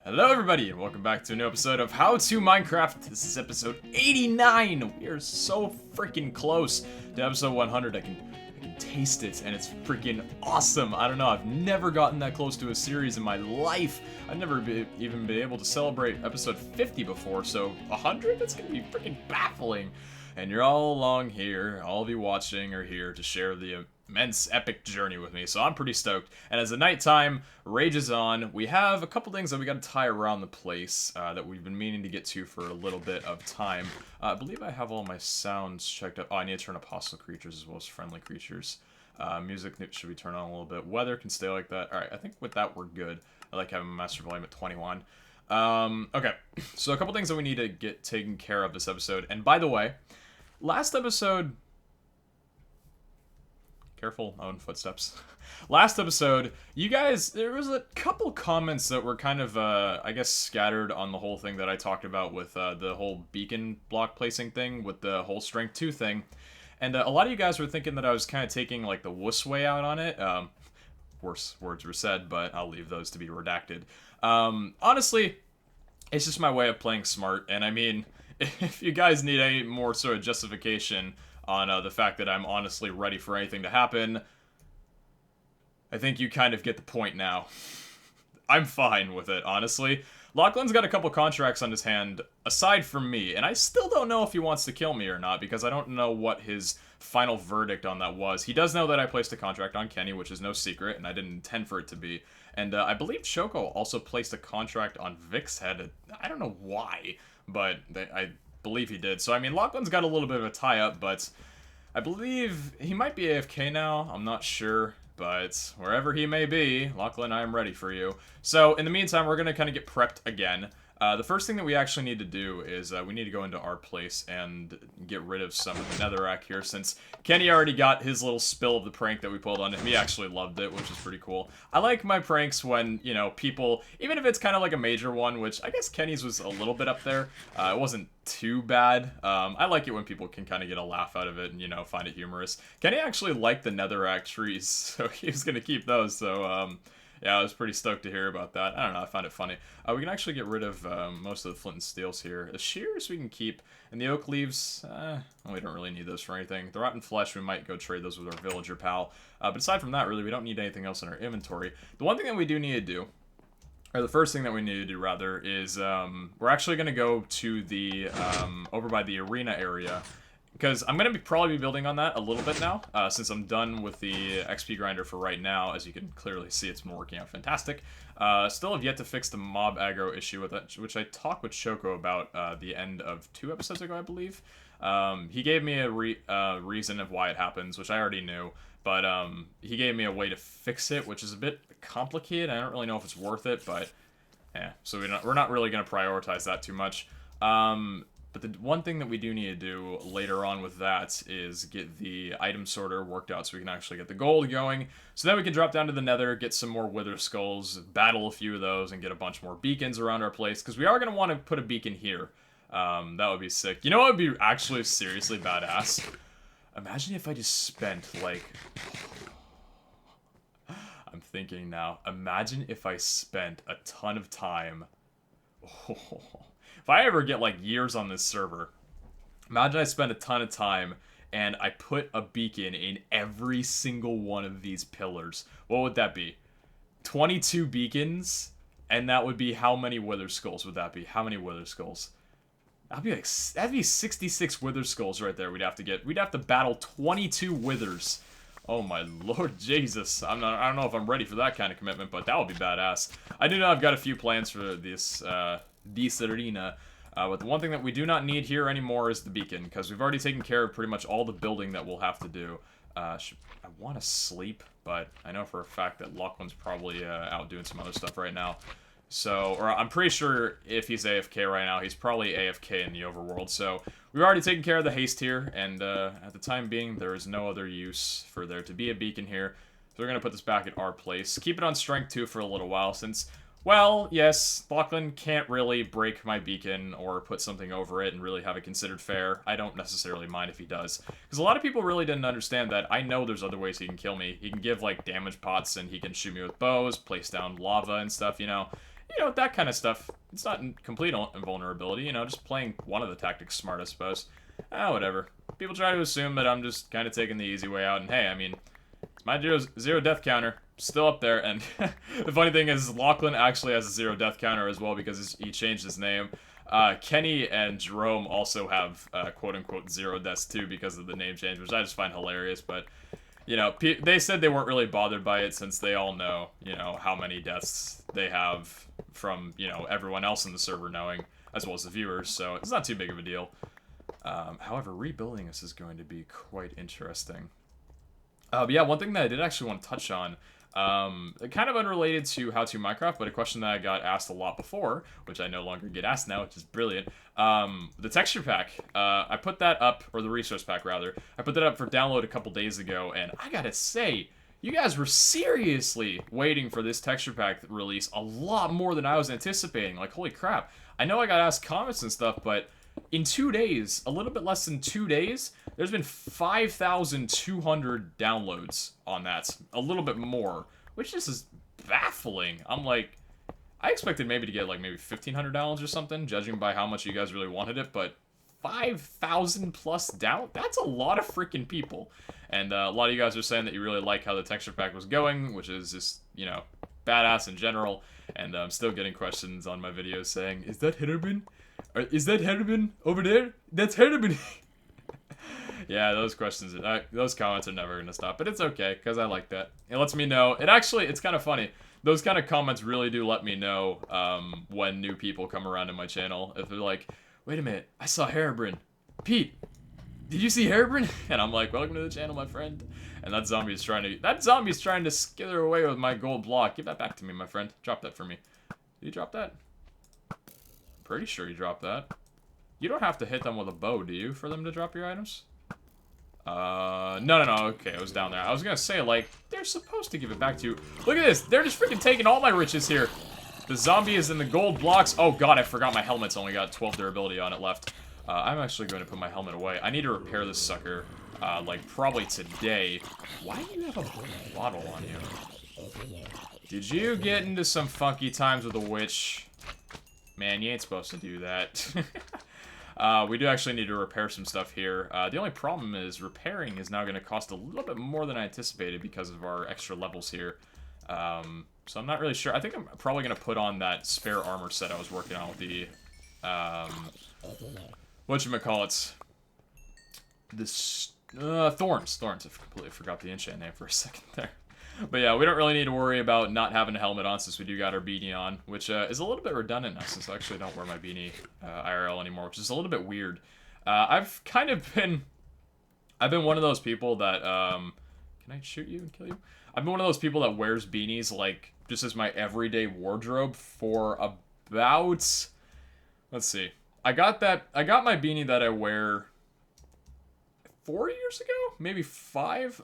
Hello everybody and welcome back to a new episode of How To Minecraft. This is episode 89. We are so freaking close to episode 100. I can taste it and it's freaking awesome. I don't know, I've never gotten that close to a series in my life. I've never even been able to celebrate episode 50 before, so 100? That's gonna be freaking baffling. And you're all along here, all of you watching are here to share the immense epic journey with me, so I'm pretty stoked. And as the nighttime rages on, we have a couple things that we gotta tie around the place that we've been meaning to get to for a little bit of time. I believe I have all my sounds checked up. Oh, I need to turn up hostile creatures as well as friendly creatures. Music should be turned on a little bit. Weather can stay like that. Alright, I think with that we're good. I like having master volume at 21. Okay, so a couple things that we need to get taken care of this episode. And by the way, last episode... Careful, own footsteps. Last episode, you guys, there was a couple comments that were kind of, I guess, scattered on the whole thing that I talked about with the whole beacon block placing thing, with the whole strength 2 thing. And a lot of you guys were thinking that I was kind of taking, like, the wuss way out on it. Worse words were said, but I'll leave those to be redacted. Honestly, it's just my way of playing smart, and I mean, if you guys need any more sort of justification on the fact that I'm honestly ready for anything to happen, I think you kind of get the point now. I'm fine with it, honestly. Lachlan's got a couple contracts on his hand, aside from me, and I still don't know if he wants to kill me or not, because I don't know what his final verdict on that was. He does know that I placed a contract on Kenny, which is no secret, and I didn't intend for it to be. And I believe Choco also placed a contract on Vic's head. I don't know why, but I believe he did. So, I mean, Lachlan's got a little bit of a tie-up, but I believe he might be AFK now. I'm not sure, but wherever he may be, Lachlan, I am ready for you. So, in the meantime, we're going to kind of get prepped again. The first thing that we actually need to do is we need to go into our place and get rid of some of the netherrack here, since Kenny already got his little spill of the prank that we pulled on him. He actually loved it, which is pretty cool. I like my pranks when, you know, people, even if it's kind of like a major one, which I guess Kenny's was a little bit up there, it wasn't too bad. I like it when people can kind of get a laugh out of it and, you know, find it humorous. Kenny actually liked the netherrack trees, so he was going to keep those, so, yeah, I was pretty stoked to hear about that. I don't know, I found it funny. We can actually get rid of most of the flint and steels here. The shears we can keep, and the oak leaves, we don't really need those for anything. The rotten flesh, we might go trade those with our villager pal. But aside from that, really, we don't need anything else in our inventory. The one thing that we do need to do, or the first thing that we need to do, rather, is we're actually going to go to the, over by the arena area, because I'm going to probably be building on that a little bit now, since I'm done with the XP grinder for right now. As you can clearly see, it's been working out fantastic. Still have yet to fix the mob aggro issue with it, which I talked with Choco about the end of 2 episodes ago, I believe. He gave me a reason of why it happens, which I already knew, but he gave me a way to fix it, which is a bit complicated. I don't really know if it's worth it, but yeah, so we're not really going to prioritize that too much. But the one thing that we do need to do later on with that is get the item sorter worked out so we can actually get the gold going. So then we can drop down to the nether, get some more wither skulls, battle a few of those, and get a bunch more beacons around our place. Because we are going to want to put a beacon here. That would be sick. You know what would be actually seriously badass? Imagine if I just spent, like... I'm thinking now. Imagine if I spent a ton of time... If I ever get, like, years on this server, imagine I spend a ton of time and I put a beacon in every single one of these pillars. What would that be? 22 beacons? And that would be how many wither skulls would that be? How many wither skulls? That'd be 66 wither skulls right there we'd have to get. We'd have to battle 22 withers. Oh my Lord Jesus. I don't know if I'm ready for that kind of commitment, but that would be badass. I do know I've got a few plans for this arena, but the one thing that we do not need here anymore is the beacon, because we've already taken care of pretty much all the building that we'll have to do. I want to sleep, but I know for a fact that Lachlan's probably out doing some other stuff right now. So, or I'm pretty sure if he's AFK right now, he's probably AFK in the overworld. So, we've already taken care of the haste here, and at the time being, there is no other use for there to be a beacon here. So we're going to put this back at our place. Keep it on strength 2 for a little while, since... Well, yes, Lachlan can't really break my beacon or put something over it and really have it considered fair. I don't necessarily mind if he does. Because a lot of people really didn't understand that. I know there's other ways he can kill me. He can give, like, damage pots and he can shoot me with bows, place down lava and stuff, you know. you know, that kind of stuff. It's not complete invulnerability, you know, just playing one of the tactics smart, I suppose. Whatever. People try to assume that I'm just kind of taking the easy way out, and hey, I mean, my zero death counter still up there, and the funny thing is Lachlan actually has a 0 death counter as well because he changed his name. Kenny and Jerome also have quote-unquote 0 deaths too because of the name change, which I just find hilarious, but you know, they said they weren't really bothered by it since they all know, you know, how many deaths they have from, you know, everyone else in the server knowing, as well as the viewers, so it's not too big of a deal. However, rebuilding this is going to be quite interesting. But yeah, one thing that I did actually want to touch on, kind of unrelated to How To Minecraft, but a question that I got asked a lot before, which I no longer get asked now, which is brilliant. The texture pack, I put that up, or the resource pack rather, I put that up for download a couple days ago, and I gotta say, you guys were seriously waiting for this texture pack release a lot more than I was anticipating. Like, holy crap. I know I got asked comments and stuff, but in 2 days, a little bit less than 2 days, there's been 5,200 downloads on that. A little bit more, which just is baffling. I'm like, I expected maybe to get like maybe 1,500 downloads or something, judging by how much you guys really wanted it, but 5,000 plus down, that's a lot of freaking people. And a lot of you guys are saying that you really like how the texture pack was going, which is just, you know, badass in general. And I'm still getting questions on my videos saying, is that Hitterbin? Or, is that Hitterbin over there? That's Hitterbin. Yeah, those questions, those comments are never going to stop, but it's okay, because I like that. It lets me know, it's kind of funny. Those kind of comments really do let me know when new people come around to my channel. If they're like, wait a minute, I saw Herobrine. Pete, did you see Herobrine? And I'm like, welcome to the channel, my friend. And that zombie's trying to skither away with my gold block. Give that back to me, my friend. Drop that for me. Did you drop that? Pretty sure you dropped that. You don't have to hit them with a bow, do you, for them to drop your items? No, okay, it was down there. I was gonna say, like, they're supposed to give it back to you. Look at this, they're just freaking taking all my riches here. The zombie is in the gold blocks. Oh god, I forgot my helmet's only got 12 durability on it left. I'm actually going to put my helmet away. I need to repair this sucker, like, probably today. Why do you have a bottle on you? Did you get into some funky times with a witch? Man, you ain't supposed to do that. We do actually need to repair some stuff here. The only problem is repairing is now going to cost a little bit more than I anticipated because of our extra levels here. So I'm not really sure. I think I'm probably going to put on that spare armor set I was working on with the, whatchamacallits? This, Thorns. I completely forgot the enchant name for a second there. But yeah, we don't really need to worry about not having a helmet on since we do got our beanie on, which is a little bit redundant now since I actually don't wear my beanie IRL anymore, which is a little bit weird. I've been one of those people that, can I shoot you and kill you? I've been one of those people that wears beanies, like, just as my everyday wardrobe for about, let's see. I got my beanie that I wear 4 years ago? Maybe 5?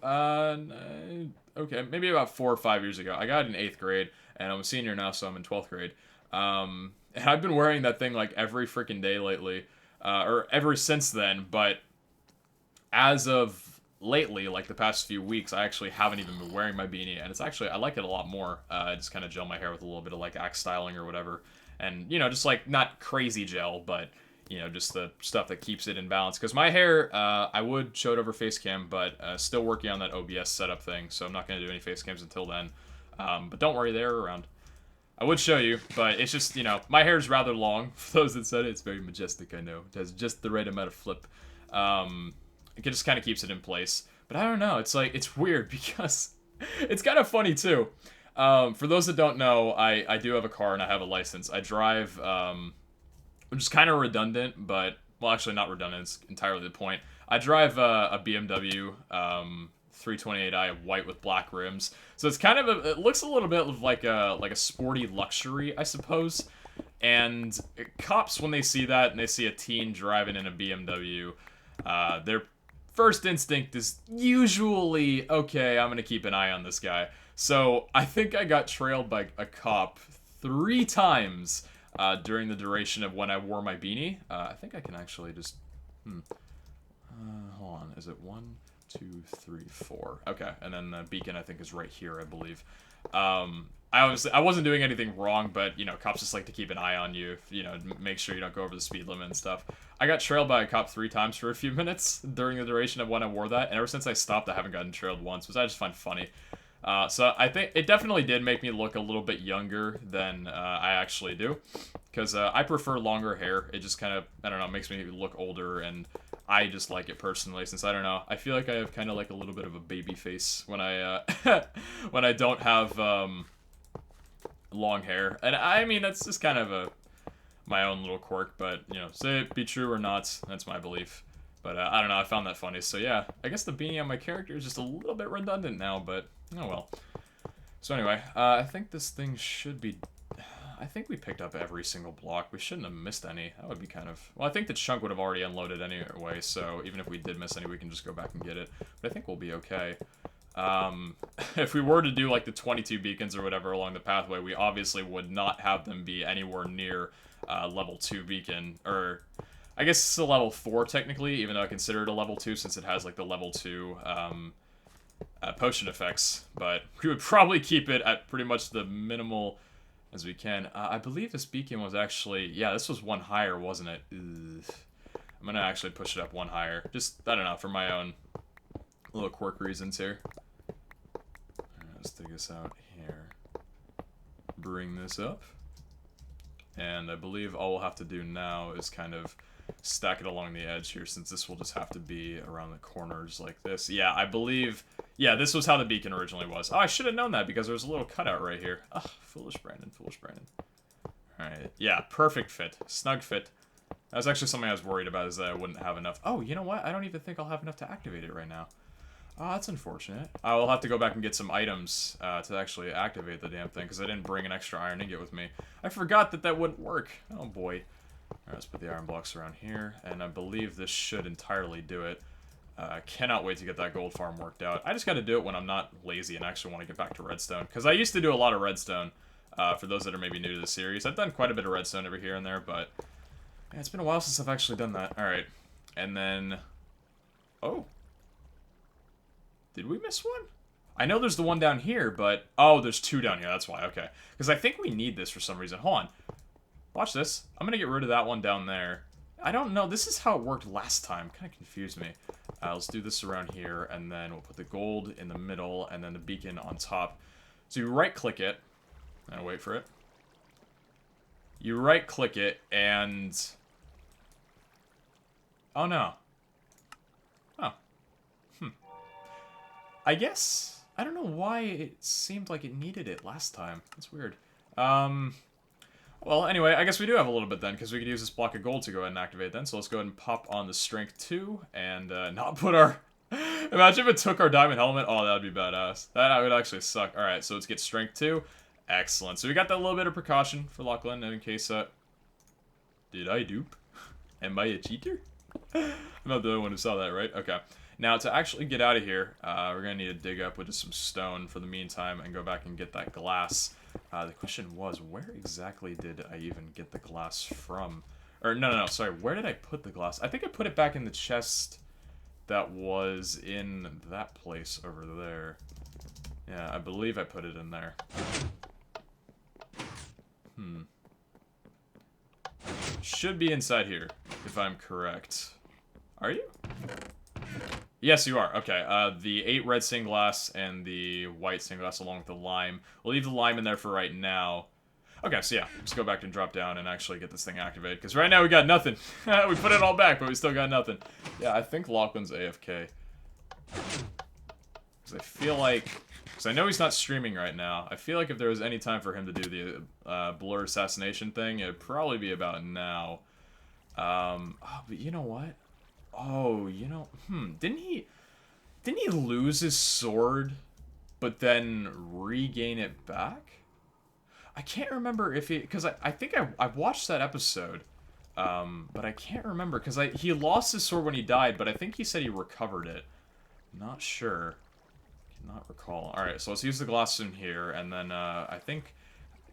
Okay, maybe about 4 or 5 years ago. I got it in 8th grade, and I'm a senior now, so I'm in 12th grade. And I've been wearing that thing, like, every freaking day lately. Or ever since then, but as of lately, like the past few weeks, I actually haven't even been wearing my beanie, and it's actually, I like it a lot more. I just kind of gel my hair with a little bit of, like, axe styling or whatever. And, you know, just, like, not crazy gel, but, you know, just the stuff that keeps it in balance. Because my hair, I would show it over face cam, but still working on that OBS setup thing, so I'm not going to do any face cams until then. But don't worry, they're around. I would show you, but it's just, you know, my hair is rather long. For those that said it, it's very majestic, I know. It has just the right amount of flip. It just kind of keeps it in place. But I don't know, it's like, it's weird because it's kind of funny too. For those that don't know, I do have a car and I have a license. I drive, which is kind of redundant, but, well, actually not redundant, it's entirely the point. I drive a BMW 328i white with black rims. So it's kind of it looks a little bit like a sporty luxury, I suppose. And cops, when they see that and they see a teen driving in a BMW, their first instinct is usually, okay, I'm gonna keep an eye on this guy. So I think I got trailed by a cop 3 times during the duration of when I wore my beanie. I think I can actually just, hold on, is it 1, 2, 3, 4? Okay, and then the beacon I think is right here, I believe. I wasn't doing anything wrong, but, you know, cops just like to keep an eye on you, you know, make sure you don't go over the speed limit and stuff. I got trailed by a cop 3 times for a few minutes during the duration of when I wore that, and ever since I stopped, I haven't gotten trailed once, which I just find funny. So I think it definitely did make me look a little bit younger than I actually do, because I prefer longer hair. It just kind of, I don't know, makes me look older, and I just like it personally, since I don't know, I feel like I have kind of like a little bit of a baby face when I when I don't have long hair. And I mean, that's just kind of my own little quirk, but, you know, say it be true or not, that's my belief. But I don't know, I found that funny. So yeah, I guess the beanie on my character is just a little bit redundant now, but oh well. So anyway, I think this thing should be... I think we picked up every single block. We shouldn't have missed any. That would be kind of... Well, I think the chunk would have already unloaded anyway, so even if we did miss any, we can just go back and get it. But I think we'll be okay. If we were to do, like, the 22 beacons or whatever along the pathway, we obviously would not have them be anywhere near level 2 beacon, or... I guess it's a level 4, technically, even though I consider it a level 2, since it has, like, the level 2, potion effects. But we would probably keep it at pretty much the minimal as we can. I believe this beacon was actually... Yeah, this was one higher, wasn't it? Ugh. I'm gonna actually push it up one higher. Just, I don't know, for my own little quirk reasons here. Alright, let's take this out here. Bring this up. And I believe all we'll have to do now is kind of stack it along the edge here, since this will just have to be around the corners like this. Yeah, I believe... Yeah, this was how the beacon originally was. Oh, I should have known that, because there was a little cutout right here. Ugh, foolish Brandon, foolish Brandon. Alright, yeah, perfect fit. Snug fit. That was actually something I was worried about, is that I wouldn't have enough. Oh, you know what? I don't even think I'll have enough to activate it right now. Oh, that's unfortunate. I will have to go back and get some items to actually activate the damn thing, because I didn't bring an extra iron ingot with me. I forgot that that wouldn't work. Oh, boy. Alright, let's put the iron blocks around here, and I believe this should entirely do it. Cannot wait to get that gold farm worked out. I just gotta do it when I'm not lazy and actually want to get back to redstone, because I used to do a lot of redstone, for those that are maybe new to the series. I've done quite a bit of redstone over here and there, but yeah, it's been a while since I've actually done that. Alright, and then... Oh. Did we miss one? I know there's the one down here, but... Oh, there's two down here, that's why, okay. Because I think we need this for some reason. Hold on. Watch this. I'm gonna get rid of that one down there. I don't know. This is how it worked last time. Kind of confused me. Let's do this around here, and then we'll put the gold in the middle, and then the beacon on top. So you right-click it, and wait for it. You right-click it, and... Oh, no. Oh. I guess... I don't know why it seemed like it needed it last time. That's weird. Well, anyway, I guess we do have a little bit then, because we could use this block of gold to go ahead and activate then. So let's go ahead and pop on the strength 2, and not put our... Imagine if it took our diamond helmet. Oh, that would be badass. That would actually suck. Alright, so let's get strength 2. Excellent. So we got that little bit of precaution for Lachlan, in case, Did I dupe? Am I a cheater? I'm not the only one who saw that, right? Okay. Now, to actually get out of here, we're going to need to dig up with just some stone for the meantime and go back and get that glass. The question was, where exactly did I even get the glass from? Or, no, sorry, where did I put the glass? I think I put it back in the chest that was in that place over there. Yeah, I believe I put it in there. Should be inside here, if I'm correct. Are you? Yes, you are. Okay, the 8 red stained glass and the white stained glass along with the lime. We'll leave the lime in there for right now. Okay, so yeah, let's go back and drop down and actually get this thing activated. Because right now we got nothing. We put it all back, but we still got nothing. Yeah, I think Lachlan's AFK. Because I feel like... Because I know he's not streaming right now. I feel like if there was any time for him to do the blur assassination thing, it'd probably be about now. Oh, but you know what? Oh, you know, didn't he lose his sword, but then regain it back? I can't remember if he, because I think I've watched that episode, but I can't remember, because he lost his sword when he died, but I think he said he recovered it. Not sure. Cannot recall. Alright, so let's use the glass in here, and then, I think,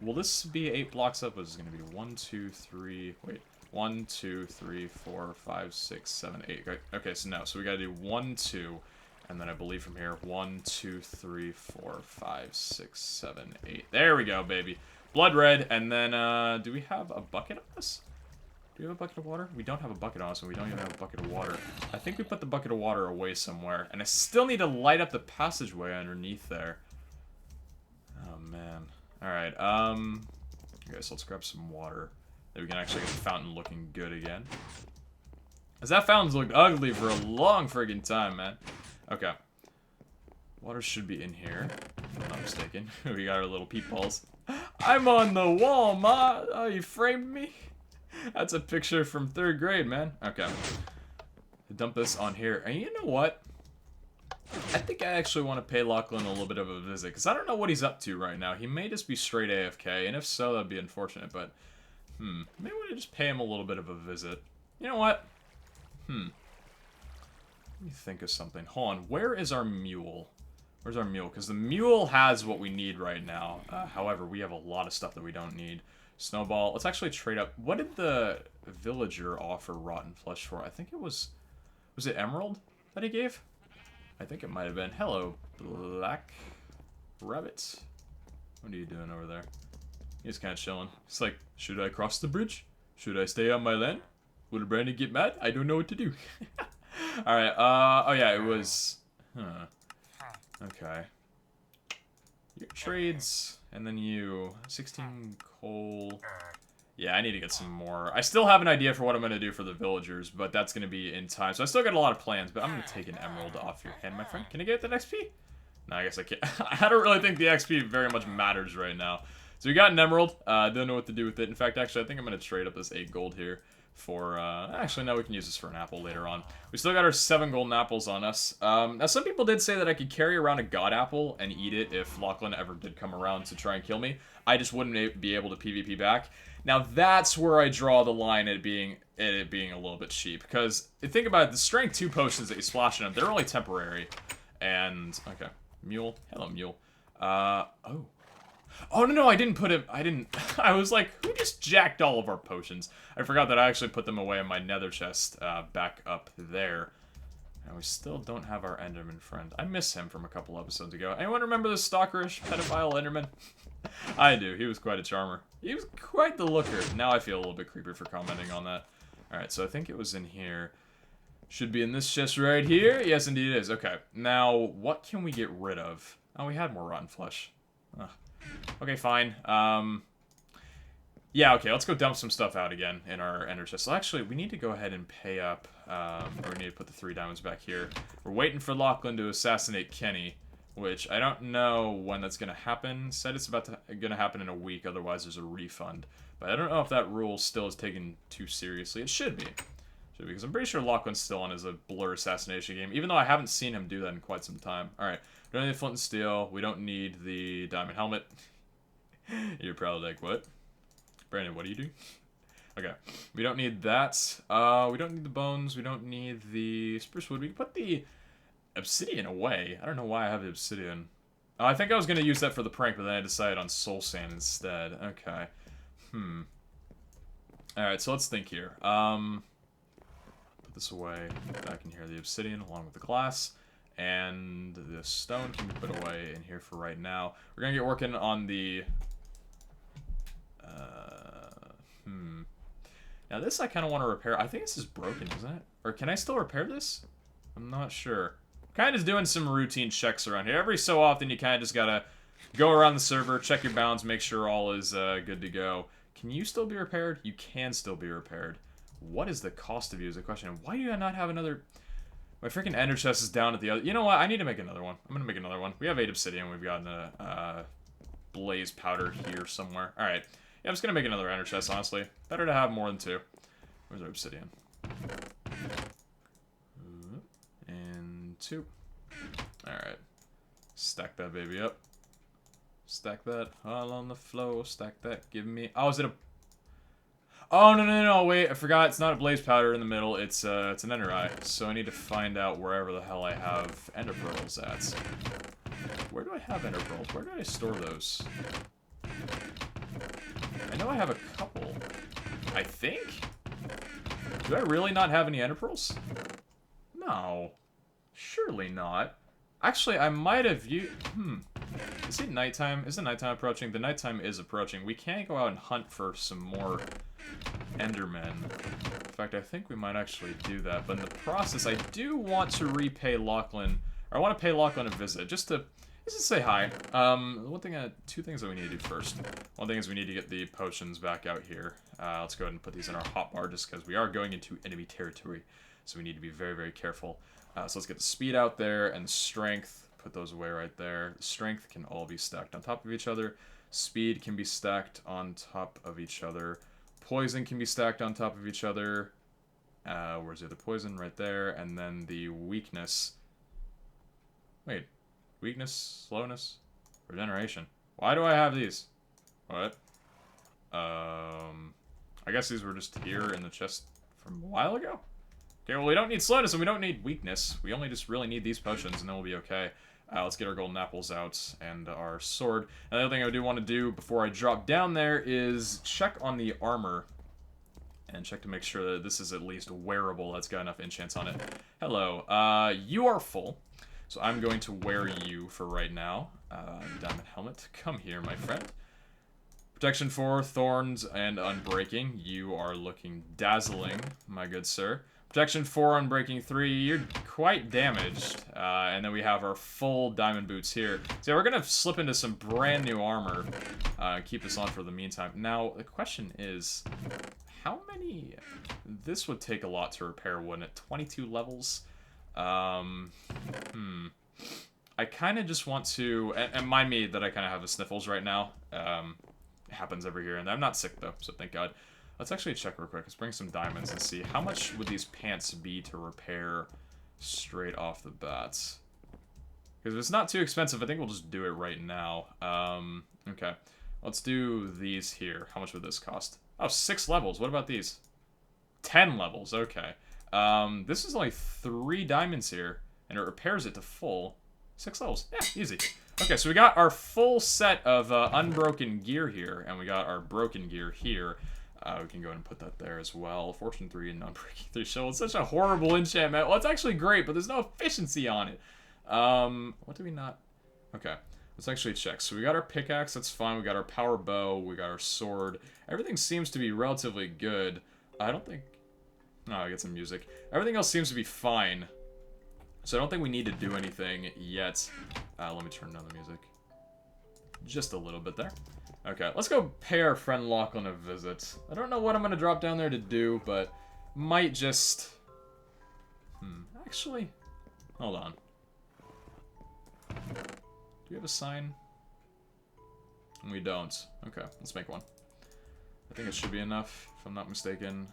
will this be 8 blocks up? Or is it going to be 1, 2, 3, wait. 1, 2, 3, 4, 5, 6, 7, 8. Okay, so no. So we gotta do 1, 2, And then I believe from here, 1, 2, 3, 4, 5, 6, 7, 8. There we go, baby. Blood red. And then, do we have a bucket on us? Do we have a bucket of water? We don't have a bucket on us, and we don't even have a bucket of water. I think we put the bucket of water away somewhere. And I still need to light up the passageway underneath there. Oh, man. Alright, okay, so let's grab some water. Then we can actually get the fountain looking good again. Because that fountain's looked ugly for a long friggin' time, man. Okay. Water should be in here, if I'm not mistaken. We got our little peepballs. I'm on the wall, Ma! Oh, you framed me? That's a picture from 3rd grade, man. Okay. Dump this on here. And you know what? I think I actually want to pay Lachlan a little bit of a visit, because I don't know what he's up to right now. He may just be straight AFK, and if so, that'd be unfortunate, but... maybe I want to just pay him a little bit of a visit. You know what? Let me think of something. Hold on, where is our mule? Where's our mule? Because the mule has what we need right now. However, we have a lot of stuff that we don't need. Snowball. Let's actually trade up. What did the villager offer rotten flesh for? I think it was... Was it emerald that he gave? I think it might have been. Hello, Black Rabbit. What are you doing over there? He's kind of chilling. It's like, should I cross the bridge? Should I stay on my land? Will Brandy get mad? I don't know what to do. Alright, oh yeah, it was... Huh. Okay. Your trades, and then you... 16 coal... Yeah, I need to get some more. I still have an idea for what I'm going to do for the villagers, but that's going to be in time. So I still got a lot of plans, but I'm going to take an emerald off your hand, my friend. Can I get that XP? No, I guess I can't. I don't really think the XP very much matters right now. So we got an emerald. Don't know what to do with it. In fact, actually, I think I'm going to trade up this 8 gold here for... actually, no, we can use this for an apple later on. We still got our 7 golden apples on us. Now, some people did say that I could carry around a god apple and eat it if Lachlan ever did come around to try and kill me. I just wouldn't be able to PvP back. Now, that's where I draw the line at it being a little bit cheap. Because, think about it, the strength 2 potions that you splash in them, they're only temporary. And, okay. Mule. Hello, mule. Oh. Oh, no, I didn't put him, I was like, who just jacked all of our potions? I forgot that I actually put them away in my nether chest, back up there. And we still don't have our Enderman friend. I miss him from a couple episodes ago. Anyone remember the stalkerish pedophile Enderman? I do. He was quite a charmer. He was quite the looker. Now I feel a little bit creepy for commenting on that. Alright, so I think it was in here. Should be in this chest right here. Yes, indeed it is. Okay. Now, what can we get rid of? Oh, we had more rotten flesh. Ugh. Okay, fine. Yeah, okay, let's go dump some stuff out again in our ender chest. So actually, we need to go ahead and pay up, or we need to put the 3 diamonds back here. We're waiting for Lachlan to assassinate Kenny, which I don't know when that's going to happen. Said it's going to happen in a week, otherwise there's a refund. But I don't know if that rule still is taken too seriously. It should be. Because I'm pretty sure Lachlan's still on as a blur assassination game, even though I haven't seen him do that in quite some time. Alright, we don't need the flint and steel. We don't need the diamond helmet. You're probably like, what? Brandon, what do you do? Okay, we don't need that. We don't need the bones. We don't need the spruce wood. We can put the obsidian away. I don't know why I have the obsidian. I think I was going to use that for the prank, but then I decided on soul sand instead. Okay. Alright, so let's think here. Put this away. Back in here, the obsidian along with the glass. And the stone can be put away in here for right now. We're going to get working on the... Now this I kind of want to repair. I think this is broken, isn't it? Or can I still repair this? I'm not sure. Kind of doing some routine checks around here. Every so often you kind of just gotta go around the server, check your bounds, make sure all is good to go. Can you still be repaired? You can still be repaired. What is the cost of you is the question. Why do I not have another... My freaking ender chest is down at the other... You know what? I need to make another one. I'm gonna make another one. We have 8 obsidian. We've got a blaze powder here somewhere. Alright. Yeah, I'm just gonna make another ender chest, honestly. Better to have more than 2. Where's our obsidian? And 2. Alright. Stack that baby up. Stack that all on the floor. Stack that. Give me... Oh, is it a... Oh, no, wait. I forgot. It's not a blaze powder in the middle. It's an ender eye. So I need to find out wherever the hell I have ender pearls at. Where do I have ender pearls? Where do I store those? I know I have a couple. I think? Do I really not have any ender pearls? No. Surely not. Actually, I might have used... Is it nighttime? Is the nighttime approaching? The nighttime is approaching. We can't go out and hunt for some more Endermen. In fact, I think we might actually do that. But in the process, I do want to repay Lachlan... Or I want to pay Lachlan a visit, just to say hi. Two things that we need to do first. One thing is we need to get the potions back out here. Let's go ahead and put these in our hotbar, just because we are going into enemy territory. So we need to be very, very careful. So let's get the speed out there, and the strength. Put those away right there. The strength can all be stacked on top of each other. Speed can be stacked on top of each other. Poison can be stacked on top of each other. Where's the other poison? Right there. And then the weakness... Wait. Weakness, slowness, regeneration. Why do I have these? What? I guess these were just here in the chest from a while ago? Okay, well, we don't need slowness and we don't need weakness. We only just really need these potions and then we'll be okay. Let's get our golden apples out and our sword. And the other thing I do want to do before I drop down there is check on the armor. And check to make sure that this is at least wearable. That's got enough enchants on it. Hello. You are full. So I'm going to wear you for right now. Diamond helmet. Come here, my friend. Protection 4, thorns, and unbreaking. You are looking dazzling, my good sir. Protection 4, unbreaking 3. You're quite damaged. And then we have our full diamond boots here. So we're going to slip into some brand new armor. Keep this on for the meantime. Now, the question is, how many... This would take a lot to repair, wouldn't it? 22 levels? I kind of just want to... And mind me that I kind of have the sniffles right now. It happens every here and there. I'm not sick, though, so thank God. Let's actually check real quick. Let's bring some diamonds and see. How much would these pants be to repair straight off the bat? Because if it's not too expensive, I think we'll just do it right now. Okay. Let's do these here. How much would this cost? Oh, 6 levels. What about these? 10 levels. Okay. This is only 3 diamonds here, and it repairs it to full. 6 levels. Yeah, easy. Okay, so we got our full set of unbroken gear here, and we got our broken gear here. We can go ahead and put that there as well. Fortune 3 and unbreaking 3 show. It's such a horrible enchantment. Well, it's actually great, but there's no efficiency on it. What do we not... Okay, let's actually check. So we got our pickaxe, that's fine. We got our power bow, we got our sword. Everything seems to be relatively good. I don't think... Oh, I get some music. Everything else seems to be fine. So I don't think we need to do anything yet. Let me turn down the music. Just a little bit there. Okay, let's go pay our friend Lachlan a visit. I don't know what I'm going to drop down there to do, but might just... Actually, hold on. Do we have a sign? We don't. Okay, let's make one. I think it should be enough, if I'm not mistaken.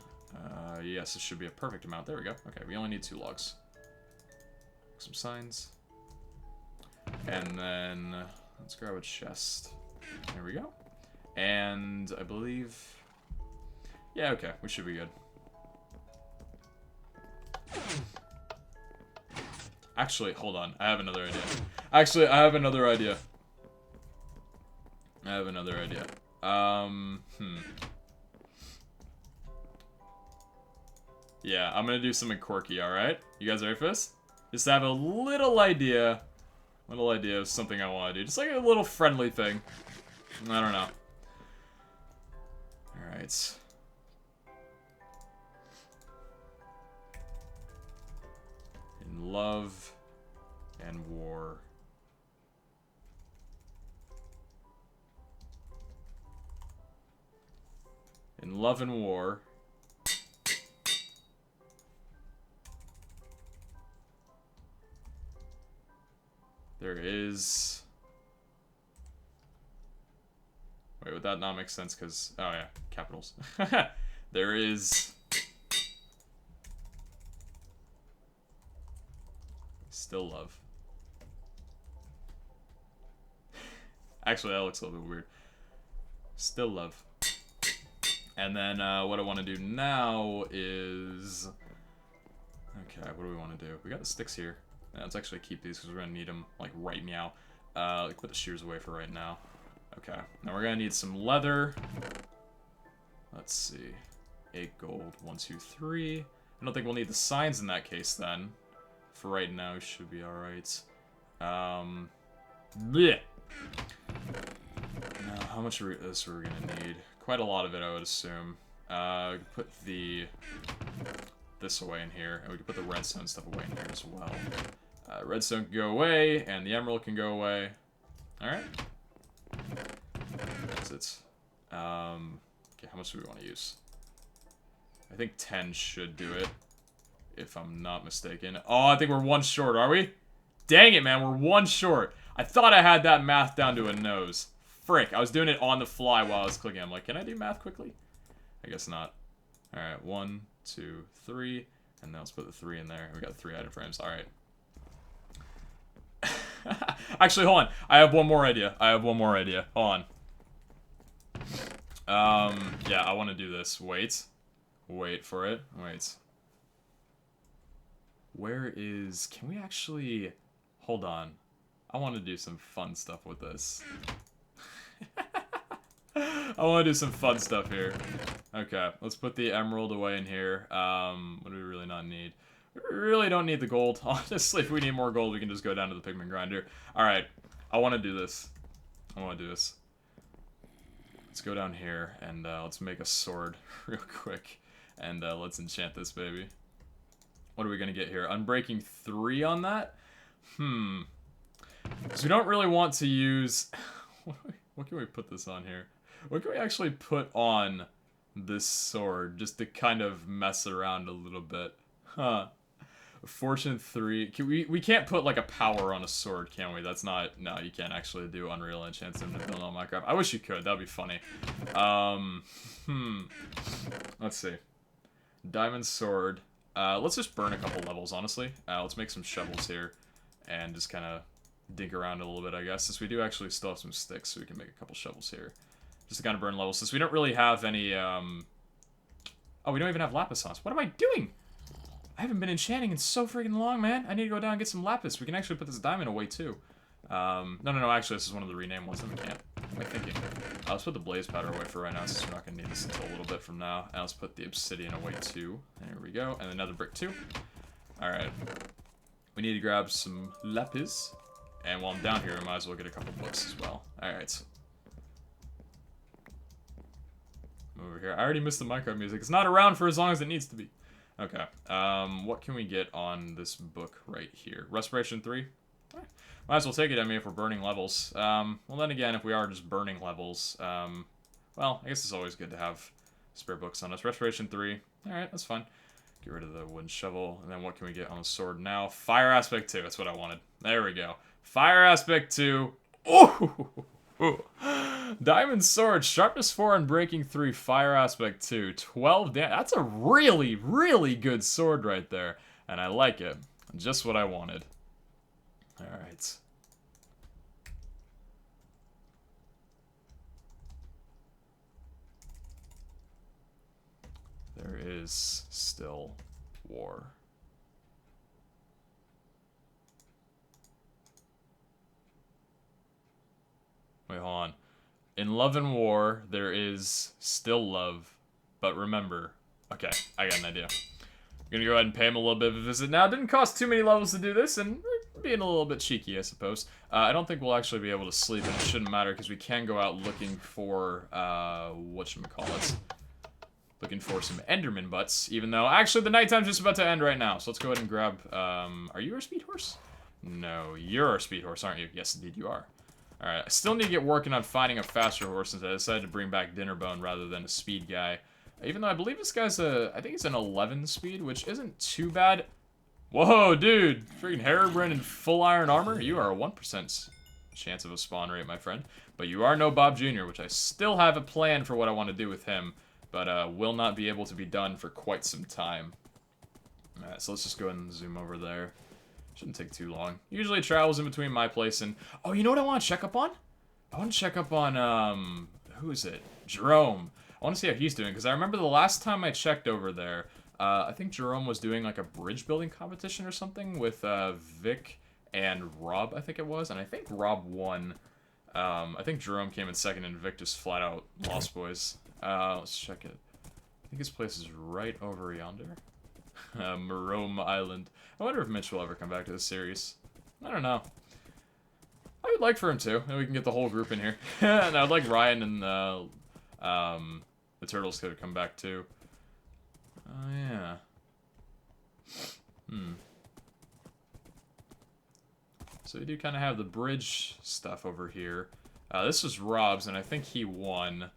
Yes, it should be a perfect amount. There we go. Okay, we only need 2 logs. Some signs. And then, let's grab a chest. There we go. And I believe... Yeah, okay, we should be good. Actually, hold on. I have another idea. Actually, I have another idea. Yeah, I'm gonna do something quirky, alright? You guys ready for this? Just have a little idea. Of something I want to do. Just like a little friendly thing. I don't know. Alright. In love and war. In love and war. There is... Wait, would that not make sense? Because... Oh, yeah. Capitals. There is... Still love. Actually, that looks a little bit weird. Still love. And then, what I want to do now is... Okay, what do we want to do? We got the sticks here. Let's actually keep these because we're going to need them, like, right meow. Like, put the shears away for right now. Okay. Now we're going to need some leather. Let's see. 8 gold. 1, 2, 3. I don't think we'll need the signs in that case, then. For right now, we should be alright. Blech. Now, how much of this are we gonna need? Quite a lot of it, I would assume. We could put this away in here, and we could put the redstone stuff away in here as well. Redstone can go away, and the emerald can go away. Alright. That's it. Okay, how much do we want to use? I think 10 should do it, if I'm not mistaken. Oh, I think we're one short, are we? Dang it, man, we're one short. I thought I had that math down to a nose. Frick, I was doing it on the fly while I was clicking. I'm like, can I do math quickly? I guess not. Alright, 1, 2, 3, and now let's put the 3 in there. We got 3 item frames, alright. Actually, hold on. I have one more idea. Hold on. Yeah, I want to do this. Wait for it. Wait. Where is... Can we actually... Hold on. I want to do some fun stuff with this. I want to do some fun stuff here. Okay, let's put the emerald away in here. What do we really not need? We really don't need the gold. Honestly, if we need more gold, we can just go down to the pigment grinder. Alright, I want to do this. Let's go down here, and let's make a sword real quick. And let's enchant this baby. What are we going to get here? Unbreaking 3 on that? Because we don't really want to use... What can we put this on here? What can we actually put on this sword just to kind of mess around a little bit? Huh. Fortune 3. We can't put like a power on a sword, can we? That's not... No, you can't actually do Unreal enchants in Minecraft. I wish you could. That'd be funny. Let's see. Diamond sword. Let's just burn a couple levels, honestly. Let's make some shovels here. And just kind of dig around a little bit, I guess. Since we do actually still have some sticks, so we can make a couple shovels here. Just to kind of burn levels. Since we don't really have any, Oh, we don't even have lapis on us. What am I doing? I haven't been enchanting in so freaking long, man. I need to go down and get some lapis. We can actually put this diamond away, too. No, actually, this is one of the renamed ones. Then we can't. What am I thinking? Let's put the blaze powder away for right now, since we're not going to need this until a little bit from now. And let's put the obsidian away, too. There we go. And another brick, too. Alright. We need to grab some lapis. And while I'm down here, I might as well get a couple books as well. Alright. Over here. I already missed the Minecraft music. It's not around for as long as it needs to be. Okay. What can we get on this book right here? Respiration 3? Might as well take it, I mean, if we're burning levels. Well, then again, if we are just burning levels, well, I guess it's always good to have spare books on us. Respiration 3. Alright, that's fine. Get rid of the wooden shovel. And then what can we get on the sword now? Fire aspect 2. That's what I wanted. There we go. Fire aspect 2. Ooh! Diamond sword. Sharpness 4 and breaking 3. Fire aspect 2. 12 damage. That's a really, really good sword right there. And I like it. Just what I wanted. Alright. There is still war. Wait, hold on. In love and war, there is still love. But remember... Okay, I got an idea. I'm gonna go ahead and pay him a little bit of a visit now. It didn't cost too many levels to do this, and we're being a little bit cheeky, I suppose. I don't think we'll actually be able to sleep, and it shouldn't matter, because we can go out looking for, whatchamacallit. Looking for some Enderman butts, even though, actually, the nighttime's just about to end right now. So let's go ahead and grab, are you our speed horse? No, you're our speed horse, aren't you? Yes, indeed you are. Alright, I still need to get working on finding a faster horse since I decided to bring back Dinnerbone rather than a speed guy. Even though I believe this guy's I think he's an 11 speed, which isn't too bad. Whoa, dude! Freaking Herobrine in full iron armor? You are a 1% chance of a spawn rate, my friend. But you are no Bob Jr., which I still have a plan for what I want to do with him. But will not be able to be done for quite some time. Alright, so let's just go ahead and zoom over there. Shouldn't take too long. Usually travels in between my place and... Oh, you know what I want to check up on? I want to check up on, who is it? Jerome. I want to see how he's doing, because I remember the last time I checked over there, I think Jerome was doing, like, a bridge building competition or something with, Vic and Rob, I think it was, and I think Rob won. I think Jerome came in second, and Vic just flat out lost, boys. Let's check it. I think his place is right over yonder. Marome Island. I wonder if Mitch will ever come back to this series. I don't know. would like for him to. And we can get the whole group in here. And I'd like Ryan and the turtles to come back too. Oh, yeah. So we do kind of have the bridge stuff over here. This was Rob's, and I think he won.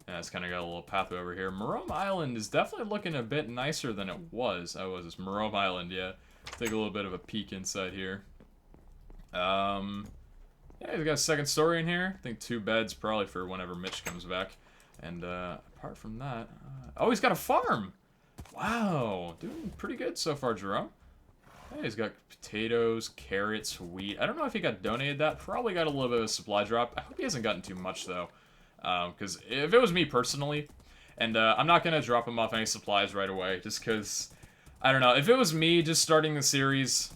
Yeah, it's kind of got a little pathway over here. Marome Island is definitely looking a bit nicer than it was. It's Marome Island, yeah. Let's take a little bit of a peek inside here. Yeah, he's got a second story in here. I think 2 beds probably for whenever Mitch comes back. And apart from that, oh, he's got a farm. Wow, doing pretty good so far, Jerome. Hey, he's got potatoes, carrots, wheat. I don't know if he got donated that. Probably got a little bit of a supply drop. I hope he hasn't gotten too much, though. Because if it was me personally, and I'm not going to drop him off any supplies right away, just because, I don't know. If it was me just starting the series,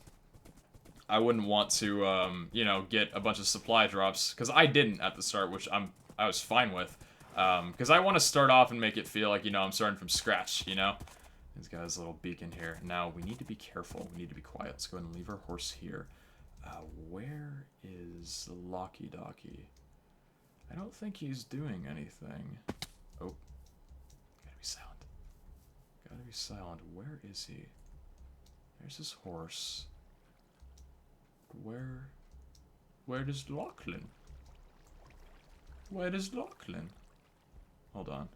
I wouldn't want to, you know, get a bunch of supply drops. Because I didn't at the start, which I was fine with. Because I want to start off and make it feel like, you know, I'm starting from scratch, you know? He's got his little beacon here. Now, we need to be careful. We need to be quiet. Let's go ahead and leave our horse here. Where is Locky Docky? I don't think he's doing anything. Oh. Gotta be silent. Gotta be silent. Where is he? There's his horse. Where is Lachlan? Where is Lachlan? Hold on.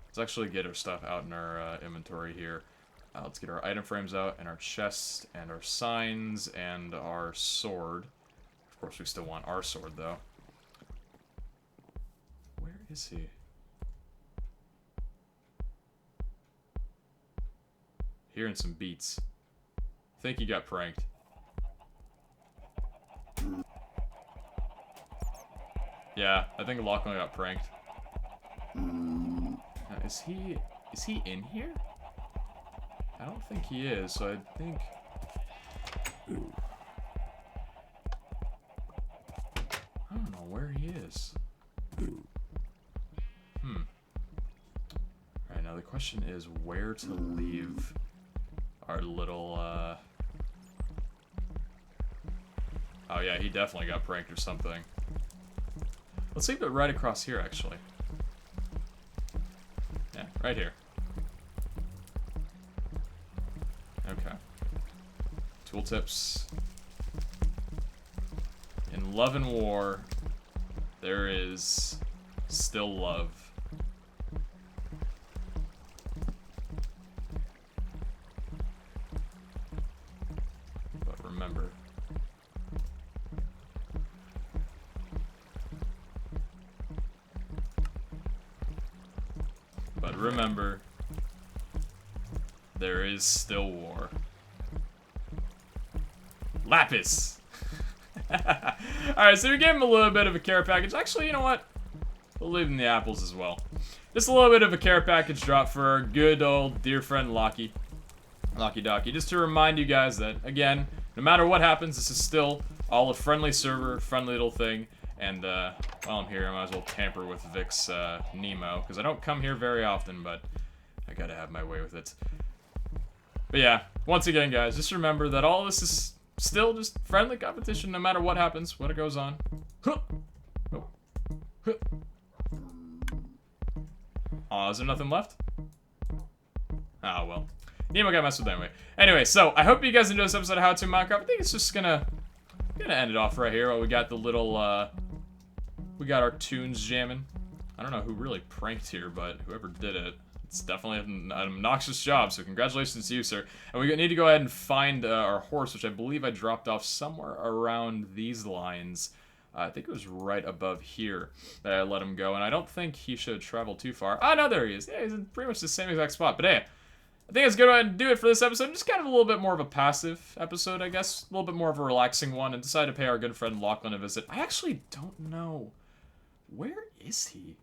Let's actually get our stuff out in our inventory here. Let's get our item frames out, and our chest, and our signs, and our sword. Of course, we still want our sword, though. Where is he? Hearing some beats. I think he got pranked. Yeah, I think Lachlan got pranked. Is he in here? I don't think he is, so I think... I don't know where he is. Alright, now the question is where to leave our little, Oh yeah, he definitely got pranked or something. Let's leave it right across here, actually. Yeah, right here. Okay. Tooltips. In Love and War, there is still love. But remember. But remember, there is still war. Lapis! Alright, so we gave him a little bit of a care package. Actually, you know what? We'll leave him the apples as well. Just a little bit of a care package drop for our good old dear friend Locky. Locky Docky. Just to remind you guys that, again, no matter what happens, this is still all a friendly server, friendly little thing. And, while I'm here, I might as well tamper with Vic's, Nemo. Because I don't come here very often, but I gotta have my way with it. But yeah, once again, guys, just remember that all this is still just friendly competition, no matter what happens, what goes on. Aw, is there nothing left? Oh, well. Nemo got messed with anyway. Anyway, so, I hope you guys enjoyed this episode of How To Minecraft. I think it's just gonna end it off right here while we got the little, we got our tunes jamming. I don't know who really pranked here, but whoever did it, it's definitely an obnoxious job, so congratulations to you, sir. And we need to go ahead and find our horse, which I believe I dropped off somewhere around these lines. I think it was right above here that I let him go, and I don't think he should travel too far. Ah, no, there he is. Yeah, he's in pretty much the same exact spot. But hey, I think it's going to do it for this episode. Just kind of a little bit more of a passive episode, I guess. A little bit more of a relaxing one, and decided to pay our good friend Lachlan a visit. I actually don't know. Where is he?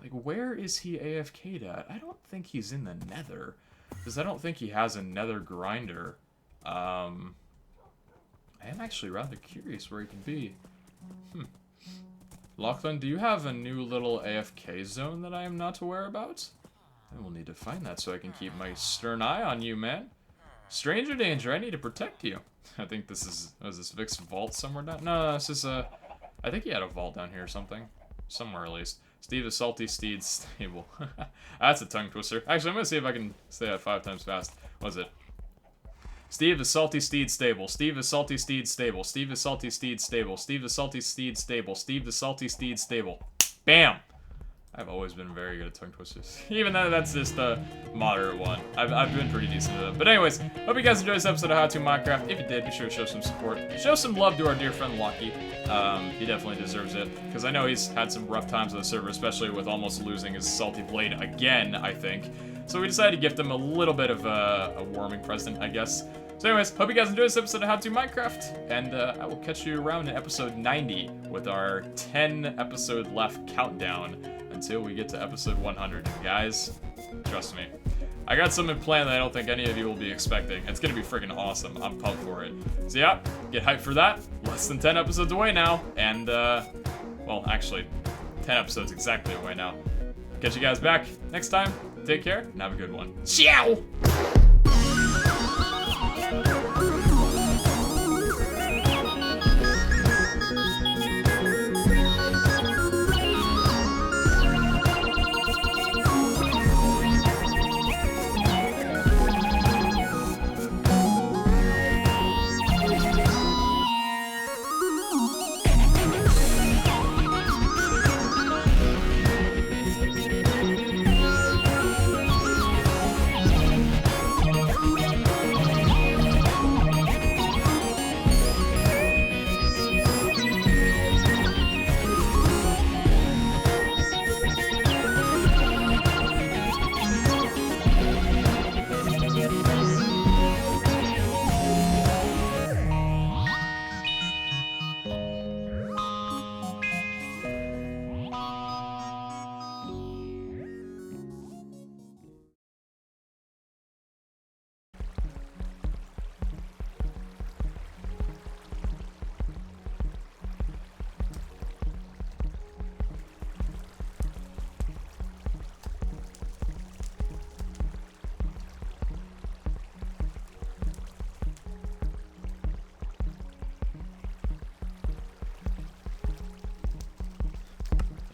Like, where is he AFK'd at? I don't think he's in the nether. Because I don't think he has a nether grinder. I am actually rather curious where he could be. Lachlan, do you have a new little AFK zone that I am not aware about? I will need to find that so I can keep my stern eye on you, man. Stranger danger, I need to protect you. I think this is this Vic's vault somewhere down? No, this is I think he had a vault down here or something. Somewhere at least. Steve is salty steed stable. That's a tongue twister. Actually, I'm gonna see if I can say that 5 times fast. What is it? Steve is salty steed stable. Steve is salty steed stable. Steve is salty steed stable. Steve is salty steed stable. Steve is salty steed stable. Bam! I've always been very good at tongue twisters. Even though that's just a moderate one. I've been pretty decent at it. But anyways, hope you guys enjoyed this episode of How To Minecraft. If you did, be sure to show some support. Show some love to our dear friend Lucky. He definitely deserves it. Because I know he's had some rough times on the server, especially with almost losing his salty blade again, I think. So we decided to gift him a little bit of a warming present, I guess. So anyways, hope you guys enjoyed this episode of How To Minecraft, and I will catch you around in episode 90 with our 10 episode left countdown until we get to episode 100. Guys, trust me. I got something planned that I don't think any of you will be expecting. It's gonna be freaking awesome. I'm pumped for it. So yeah, get hyped for that. Less than 10 episodes away now, and well, actually, 10 episodes exactly away now. Catch you guys back next time. Take care, and have a good one. Ciao!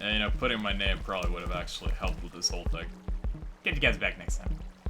And, you know, putting my name probably would have actually helped with this whole thing. Get you guys back next time.